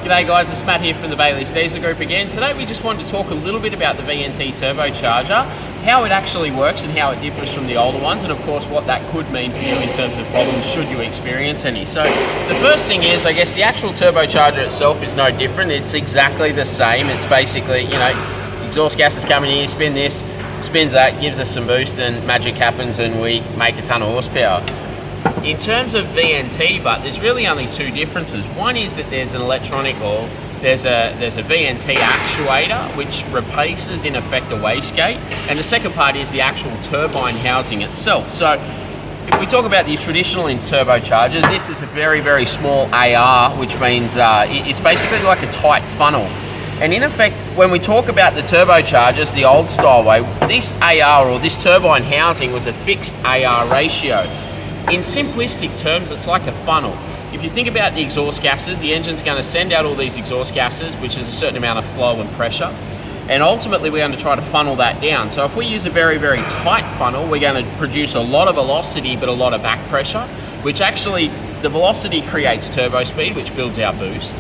G'day guys, it's Matt here from the Bailey's Diesel Group again. Today we just wanted to talk a little bit about the VNT turbocharger, how it actually works and how it differs from the older ones, and of course what that could mean for you in terms of problems should you experience any. So the first thing is, I guess the actual turbocharger itself is no different. It's exactly the same. It's basically, exhaust gases coming in, you spin this, spins that, gives us some boost and magic happens and we make a ton of horsepower. In terms of VNT, but there's really only two differences. One is that there's an electronic, or there's a VNT actuator which replaces in effect a wastegate, and the second part is the actual turbine housing itself. So if we talk about the traditional in turbochargers, this is a very, very small AR, which means it's basically like a tight funnel. And in effect, when we talk about the turbochargers, the old style way, this AR or this turbine housing was a fixed AR ratio. In simplistic terms, it's like a funnel. If you think about the exhaust gases, the engine's going to send out all these exhaust gases, which is a certain amount of flow and pressure, and ultimately we're going to try to funnel that down. So if we use a very, very tight funnel, we're going to produce a lot of velocity but a lot of back pressure, which actually, the velocity creates turbo speed, which builds our boost.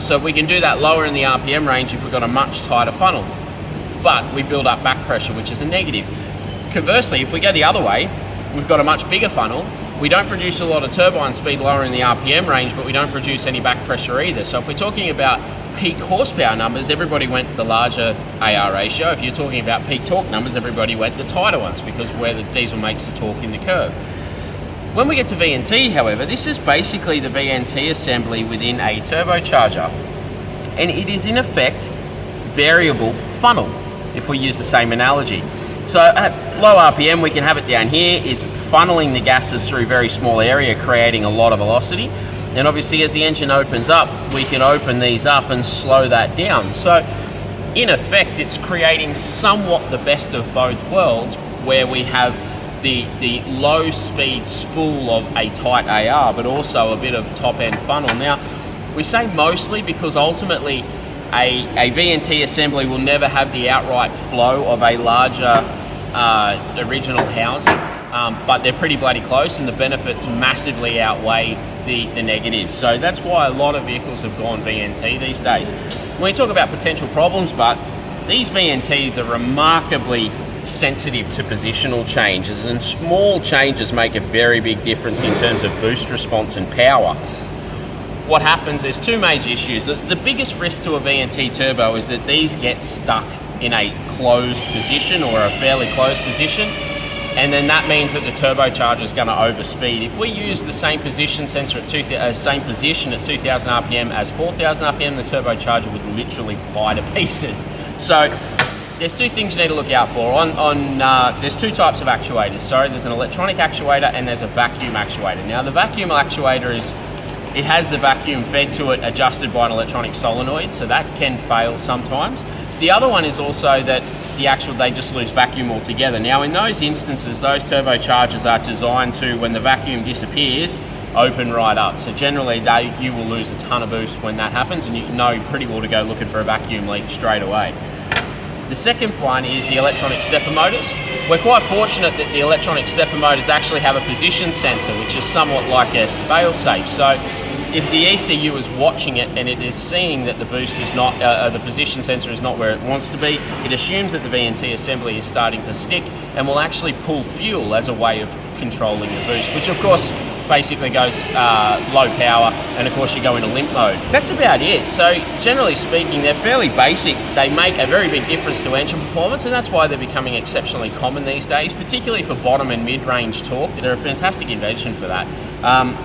So we can do that lower in the RPM range if we've got a much tighter funnel. But we build up back pressure, which is a negative. Conversely, if we go the other way, we've got a much bigger funnel. We don't produce a lot of turbine speed lower in the RPM range, but we don't produce any back pressure either. So if we're talking about peak horsepower numbers, everybody went the larger AR ratio. If you're talking about peak torque numbers, everybody went the tighter ones, because where the diesel makes the torque in the curve. When we get to VNT, however, this is basically the VNT assembly within a turbocharger. And it is in effect variable funnel, if we use the same analogy. So at low RPM, we can have it down here. It's funneling the gases through a very small area, creating a lot of velocity. And obviously as the engine opens up, we can open these up and slow that down. So in effect, it's creating somewhat the best of both worlds, where we have the low speed spool of a tight AR, but also a bit of top end funnel. Now, we say mostly because ultimately a VNT assembly will never have the outright flow of a larger original housing, but they're pretty bloody close, and the benefits massively outweigh the negatives. So that's why a lot of vehicles have gone VNT these days. When we talk about potential problems, but these VNTs are remarkably sensitive to positional changes, and small changes make a very big difference in terms of boost response and power. What happens, there's two major issues. The biggest risk to a VNT turbo is that these get stuck in a closed position or a fairly closed position, and then that means that the turbocharger is going to overspeed. If we use the same position sensor at same position at 2000 RPM as 4000 RPM, the turbocharger would literally fly to pieces. So there's two things you need to look out for. There's two types of actuators. There's an electronic actuator and there's a vacuum actuator. Now the vacuum actuator it has the vacuum fed to it, adjusted by an electronic solenoid, so that can fail sometimes. The other one is also that they just lose vacuum altogether. Now in those instances, those turbochargers are designed to, when the vacuum disappears, open right up. So generally you will lose a ton of boost when that happens, and you know pretty well to go looking for a vacuum leak straight away. The second one is the electronic stepper motors. We're quite fortunate that the electronic stepper motors actually have a position sensor, which is somewhat like a fail-safe. So if the ECU is watching it and it is seeing that the boost is not, the position sensor is not where it wants to be, it assumes that the VNT assembly is starting to stick and will actually pull fuel as a way of controlling the boost, which of course basically goes low power, and of course you go into limp mode. That's about it. So generally speaking, they're fairly basic. They make a very big difference to engine performance, and that's why they're becoming exceptionally common these days, particularly for bottom and mid-range torque. They're a fantastic invention for that.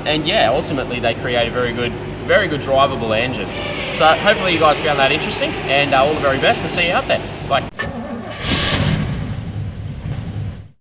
And yeah, ultimately they create a very good drivable engine. So hopefully you guys found that interesting, and all the very best, and see you out there. Bye.